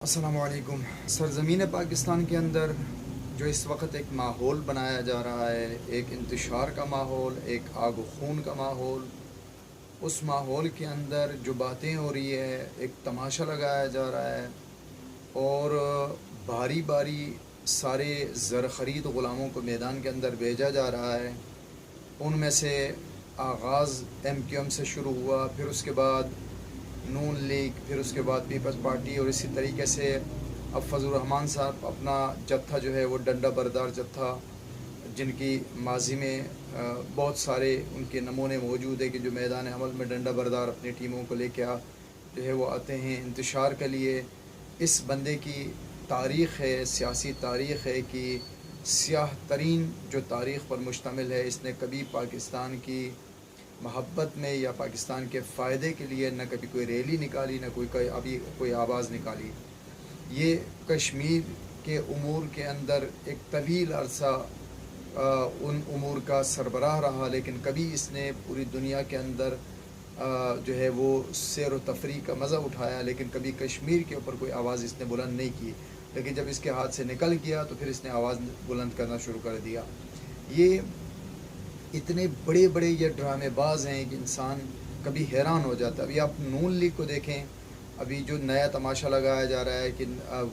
السلام علیکم۔ سرزمین پاکستان کے اندر جو اس وقت ایک ماحول بنایا جا رہا ہے، ایک انتشار کا ماحول، ایک آگ و خون کا ماحول، اس ماحول کے اندر جو باتیں ہو رہی ہے، ایک تماشا لگایا جا رہا ہے اور باری باری سارے زر خرید غلاموں کو میدان کے اندر بھیجا جا رہا ہے۔ ان میں سے آغاز MQM سے شروع ہوا، پھر اس کے بعد نون لیگ، پھر اس کے بعد پیپلز پارٹی، اور اسی طریقے سے اب فضل الرحمان صاحب اپنا جتھا جو ہے وہ ڈنڈا بردار جتھا، جن کی ماضی میں بہت سارے ان کے نمونے موجود ہیں کہ جو میدان عمل میں ڈنڈا بردار اپنی ٹیموں کو لے کے جو ہے وہ آتے ہیں انتشار کے لیے۔ اس بندے کی تاریخ ہے، سیاسی تاریخ ہے کہ سیاہ ترین جو تاریخ پر مشتمل ہے۔ اس نے کبھی پاکستان کی محبت میں یا پاکستان کے فائدے کے لیے نہ کبھی کوئی ریلی نکالی، نہ کوئی آواز نکالی۔ یہ کشمیر کے امور کے اندر ایک طویل عرصہ ان امور کا سربراہ رہا، لیکن کبھی اس نے پوری دنیا کے اندر جو ہے وہ سیر و تفریح کا مزہ اٹھایا، لیکن کبھی کشمیر کے اوپر کوئی آواز اس نے بلند نہیں کی۔ لیکن جب اس کے ہاتھ سے نکل گیا تو پھر اس نے آواز بلند کرنا شروع کر دیا۔ یہ اتنے بڑے بڑے یہ ڈرامے باز ہیں کہ انسان کبھی حیران ہو جاتا ہے۔ ابھی آپ نون لیگ کو دیکھیں، ابھی جو نیا تماشا لگایا جا رہا ہے کہ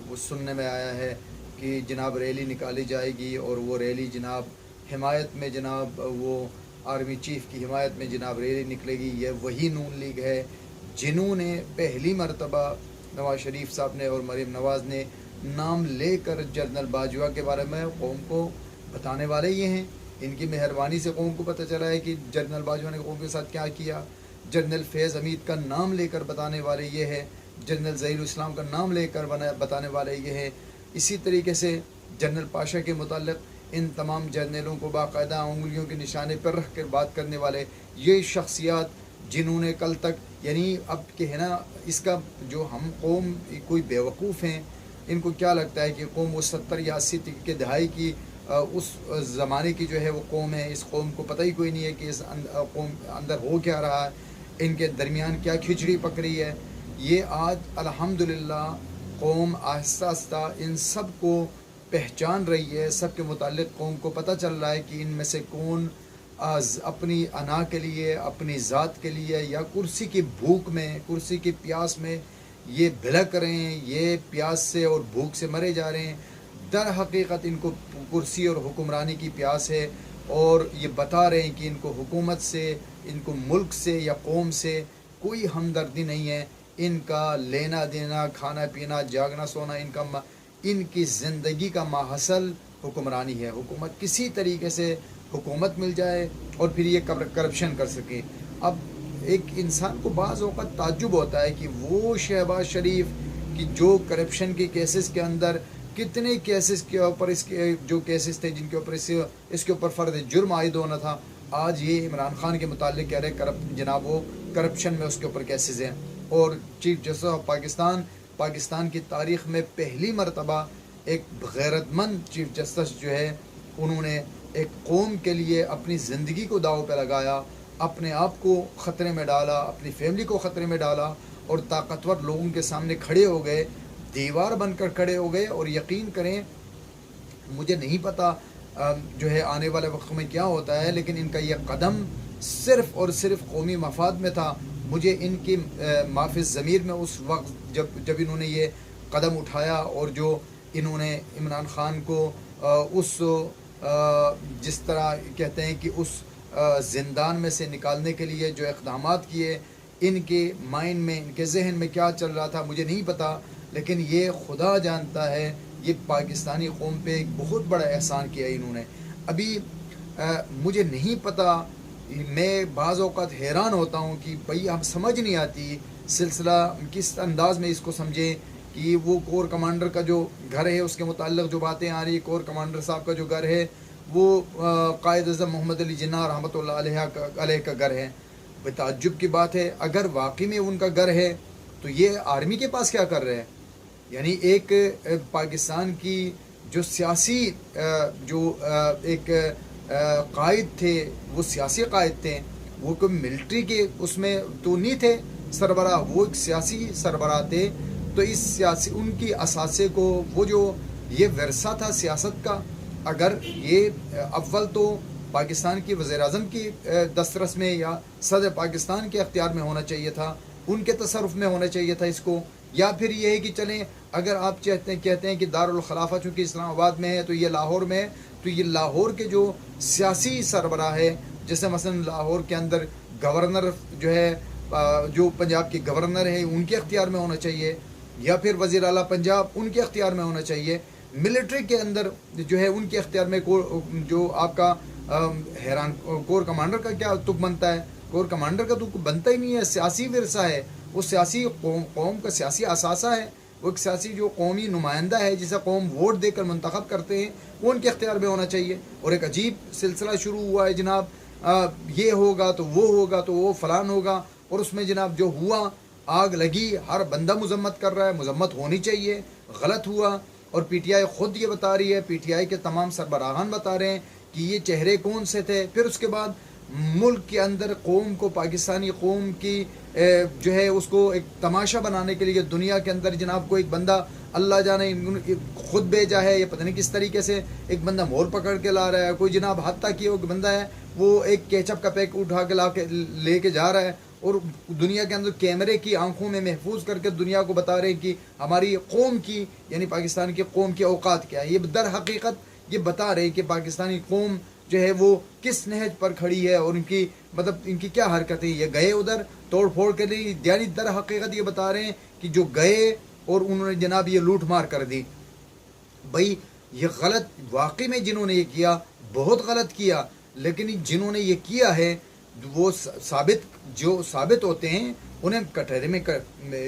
وہ سننے میں آیا ہے کہ جناب ریلی نکالی جائے گی، اور وہ ریلی جناب حمایت میں، جناب وہ آرمی چیف کی حمایت میں جناب ریلی نکلے گی۔ یہ وہی نون لیگ ہے جنہوں نے پہلی مرتبہ نواز شریف صاحب نے اور مریم نواز نے نام لے کر جنرل باجوہ کے بارے میں قوم کو بتانے والے یہ ہیں۔ ان کی مہربانی سے قوم کو پتہ چلا ہے کہ جنرل باجوہ نے قوم کے ساتھ کیا کیا۔ جنرل فیض حمید کا نام لے کر بتانے والے یہ ہے، جنرل ظہیر الاسلام کا نام لے کر بتانے والے یہ ہے۔ اسی طریقے سے جنرل پاشا کے متعلق ان تمام جنرلوں کو باقاعدہ انگلیوں کے نشانے پر رکھ کر بات کرنے والے یہ شخصیات، جنہوں نے کل تک یعنی اب کہ ہے نا، اس کا جو ہم قوم کوئی بیوقوف ہیں، ان کو کیا لگتا ہے کہ قوم وہ 70 یا 80 کے دہائی کی اس زمانے کی جو ہے وہ قوم ہے۔ اس قوم کو پتہ ہی کوئی نہیں ہے کہ اس قوم اندر ہو کیا رہا ہے، ان کے درمیان کیا کھچڑی پک رہی ہے۔ یہ آج الحمدللہ قوم آہستہ آہستہ ان سب کو پہچان رہی ہے۔ سب کے متعلق قوم کو پتہ چل رہا ہے کہ ان میں سے کون اپنی انا کے لیے، اپنی ذات کے لیے، یا کرسی کی بھوک میں، کرسی کی پیاس میں یہ بھلک رہے ہیں، یہ پیاس سے اور بھوک سے مرے جا رہے ہیں۔ در حقیقت ان کو کرسی اور حکمرانی کی پیاس ہے، اور یہ بتا رہے ہیں کہ ان کو حکومت سے، ان کو ملک سے یا قوم سے کوئی ہمدردی نہیں ہے۔ ان کا لینا دینا، کھانا پینا، جاگنا سونا، ان کی زندگی کا ماحصل حکمرانی ہے۔ حکومت کسی طریقے سے حکومت مل جائے اور پھر یہ کرپشن کر سکے۔ اب ایک انسان کو بعض اوقات تعجب ہوتا ہے کہ وہ شہباز شریف کی جو کرپشن کے کیسز کے اندر کتنے کیسز کے اوپر اس کے جو کیسز تھے جن کے اوپر اس کے اوپر فرد جرم عائد ہونا تھا، آج یہ عمران خان کے متعلق کہہ رہے جناب وہ کرپشن میں اس کے اوپر کیسز ہیں۔ اور چیف جسٹس آف پاکستان کی تاریخ میں پہلی مرتبہ ایک غیرت مند چیف جسٹس جو ہے، انہوں نے ایک قوم کے لیے اپنی زندگی کو داؤ پہ لگایا، اپنے آپ کو خطرے میں ڈالا، اپنی فیملی کو خطرے میں ڈالا، اور طاقتور لوگوں کے سامنے کھڑے ہو گئے، دیوار بن کر کھڑے ہو گئے۔ اور یقین کریں، مجھے نہیں پتا جو ہے آنے والے وقت میں کیا ہوتا ہے، لیکن ان کا یہ قدم صرف اور صرف قومی مفاد میں تھا۔ مجھے ان کی معافی ضمیر میں اس وقت جب انہوں نے یہ قدم اٹھایا، اور جو انہوں نے عمران خان کو اس جس طرح کہتے ہیں کہ اس زندان میں سے نکالنے کے لیے جو اقدامات کیے، ان کے مائنڈ میں، ان کے ذہن میں کیا چل رہا تھا مجھے نہیں پتا، لیکن یہ خدا جانتا ہے۔ یہ پاکستانی قوم پہ ایک بہت بڑا احسان کیا انہوں نے۔ ابھی مجھے نہیں پتا، میں بعض اوقات حیران ہوتا ہوں کہ بھئی ہم سمجھ نہیں آتی سلسلہ کس انداز میں اس کو سمجھیں کہ وہ کور کمانڈر کا جو گھر ہے اس کے متعلق جو باتیں آ رہی، کور کمانڈر صاحب کا جو گھر ہے وہ قائد اعظم محمد علی جناح رحمۃ اللہ علیہ کا گھر ہے۔ تعجب کی بات ہے، اگر واقعی میں ان کا گھر ہے تو یہ آرمی کے پاس کیا کر رہے ہیں؟ یعنی ایک پاکستان کی جو سیاسی جو ایک قائد تھے، وہ سیاسی قائد تھے، وہ کوئی ملٹری کے اس میں تو نہیں تھے سربراہ، وہ ایک سیاسی سربراہ تھے تو اس سیاسی ان کی اثاثے کو وہ جو یہ ورثہ تھا سیاست کا، اگر یہ اول تو پاکستان کی وزیر اعظم کی دسترس میں یا صدر پاکستان کے اختیار میں ہونا چاہیے تھا، ان کے تصرف میں ہونا چاہیے تھا اس کو، یا پھر یہ ہے کہ چلیں اگر آپ کہتے ہیں کہ دارالخلافہ چونکہ اسلام آباد میں ہے تو یہ لاہور میں ہے، تو یہ لاہور کے جو سیاسی سربراہ ہے، جیسے مثلا لاہور کے اندر گورنر جو ہے جو پنجاب کے گورنر ہیں ان کے اختیار میں ہونا چاہیے، یا پھر وزیر اعلیٰ پنجاب ان کے اختیار میں ہونا چاہیے۔ ملٹری کے اندر جو ہے ان کے اختیار میں جو آپ کا حیران کور کمانڈر کا کیا تک بنتا ہے؟ کور کمانڈر کا تو بنتا ہی نہیں ہے، سیاسی ورثہ ہے وہ، سیاسی قوم کا سیاسی اثاثہ ہے، وہ ایک سیاسی جو قومی نمائندہ ہے جسے قوم ووٹ دے کر منتخب کرتے ہیں، وہ ان کے اختیار میں ہونا چاہیے۔ اور ایک عجیب سلسلہ شروع ہوا ہے جناب، یہ ہوگا تو وہ ہوگا تو وہ فلان ہوگا، اور اس میں جناب جو ہوا آگ لگی، ہر بندہ مذمت کر رہا ہے، مذمت ہونی چاہیے، غلط ہوا۔ اور پی ٹی آئی خود یہ بتا رہی ہے، پی ٹی آئی کے تمام سربراہان بتا رہے ہیں کہ یہ چہرے کون سے تھے۔ پھر اس کے بعد ملک کے اندر قوم کو، پاکستانی قوم کی جو ہے اس کو ایک تماشا بنانے کے لیے دنیا کے اندر جناب کو ایک بندہ اللہ جانے خود بھیجا ہے، یہ پتہ نہیں کس طریقے سے ایک بندہ مور پکڑ کے لا رہا ہے، کوئی جناب حتیٰ کہ وہ بندہ ہے وہ ایک کیچپ کا پیک اٹھا کے لے کے جا رہا ہے، اور دنیا کے اندر کیمرے کی آنکھوں میں محفوظ کر کے دنیا کو بتا رہے ہیں کہ ہماری قوم کی یعنی پاکستان کی قوم کی اوقات کیا ہے۔ یہ در حقیقت یہ بتا رہے ہیں کہ پاکستانی قوم جو ہے وہ کس نہج پر کھڑی ہے، اور ان کی مطلب ان کی کیا حرکتیں، یہ گئے ادھر توڑ پھوڑ کے لیے، یعنی در حقیقت یہ بتا رہے ہیں کہ جو گئے اور انہوں نے جناب یہ لوٹ مار کر دی۔ بھائی یہ غلط واقعی میں جنہوں نے یہ کیا بہت غلط کیا، لیکن جنہوں نے یہ کیا ہے وہ ثابت ہوتے ہیں انہیں کٹہرے میں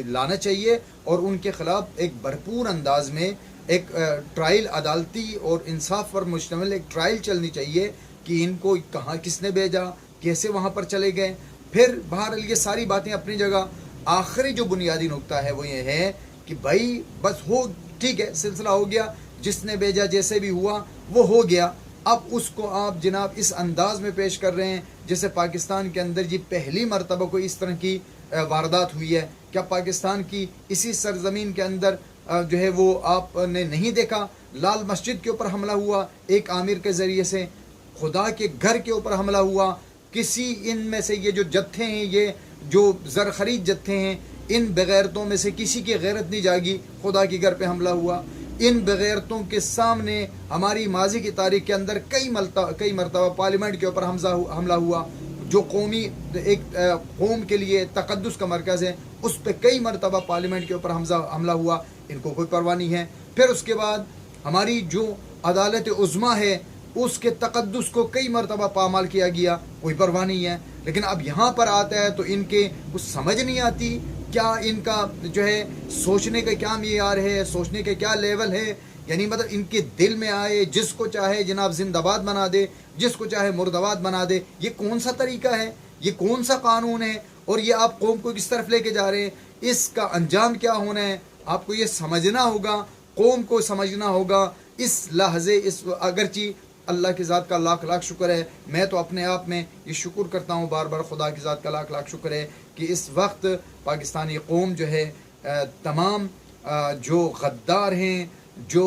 لانا چاہیے، اور ان کے خلاف ایک بھرپور انداز میں ایک ٹرائل، عدالتی اور انصاف پر مشتمل ایک ٹرائل چلنی چاہیے کہ ان کو کہاں کس نے بھیجا، کیسے وہاں پر چلے گئے۔ پھر بہرحال یہ ساری باتیں اپنی جگہ، آخری جو بنیادی نقطہ ہے وہ یہ ہے کہ بھائی بس ہو، ٹھیک ہے سلسلہ ہو گیا، جس نے بھیجا جیسے بھی ہوا وہ ہو گیا۔ اب اس کو آپ جناب اس انداز میں پیش کر رہے ہیں جیسے پاکستان کے اندر جی پہلی مرتبہ کوئی اس طرح کی واردات ہوئی ہے۔ کیا پاکستان کی اسی سرزمین کے اندر جو ہے وہ آپ نے نہیں دیکھا؟ لال مسجد کے اوپر حملہ ہوا ایک عامر کے ذریعے سے، خدا کے گھر کے اوپر حملہ ہوا، کسی ان میں سے یہ جو جتھے ہیں، یہ جو زرخرید جتھے ہیں، ان بغیرتوں میں سے کسی کی غیرت نہیں جاگی، خدا کے گھر پہ حملہ ہوا۔ ان بغیرتوں کے سامنے ہماری ماضی کی تاریخ کے اندر کئی مرتبہ پارلیمنٹ کے اوپر حملہ ہوا، جو قومی ایک قوم کے لیے تقدس کا مرکز ہے، اس پہ کئی مرتبہ پارلیمنٹ کے اوپر حملہ ہوا، ان کو کوئی پرواہ نہیں ہے۔ پھر اس کے بعد ہماری جو عدالت عظمیٰ ہے اس کے تقدس کو کئی مرتبہ پامال کیا گیا، کوئی پرواہ نہیں ہے۔ لیکن اب یہاں پر آتا ہے تو ان کے کچھ سمجھ نہیں آتی، کیا ان کا جو ہے سوچنے کا کیا معیار ہے، سوچنے کا کیا لیول ہے، یعنی مطلب ان کے دل میں آئے جس کو چاہے جناب زندہ باد بنا دے، جس کو چاہے مرد آباد بنا دے۔ یہ کون سا طریقہ ہے، یہ کون سا قانون ہے، اور یہ آپ قوم کو کس طرف لے کے جا رہے ہیں؟ اس کا انجام کیا ہونا ہے آپ کو یہ سمجھنا ہوگا، قوم کو سمجھنا ہوگا۔ اس لحظے اگرچہ اللہ کی ذات کا لاکھ لاکھ شکر ہے، میں تو اپنے آپ میں یہ شکر کرتا ہوں بار بار، خدا کی ذات کا لاکھ لاکھ شکر ہے کہ اس وقت پاکستانی قوم جو ہے تمام جو غدار ہیں، جو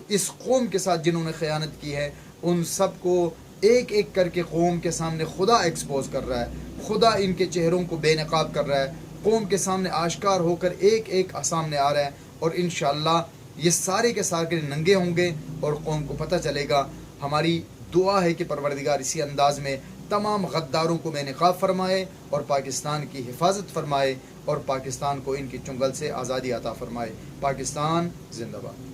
اس قوم کے ساتھ جنہوں نے خیانت کی ہے، ان سب کو ایک ایک کر کے قوم کے سامنے خدا ایکسپوز کر رہا ہے، خدا ان کے چہروں کو بے نقاب کر رہا ہے، قوم کے سامنے آشکار ہو کر ایک ایک سامنے آ رہا ہے، اور انشاءاللہ یہ سارے کے سارے ننگے ہوں گے اور قوم کو پتہ چلے گا۔ ہماری دعا ہے کہ پروردگار اسی انداز میں تمام غداروں کو بے نقاب فرمائے اور پاکستان کی حفاظت فرمائے، اور پاکستان کو ان کی چنگل سے آزادی عطا فرمائے۔ پاکستان زندہ باد۔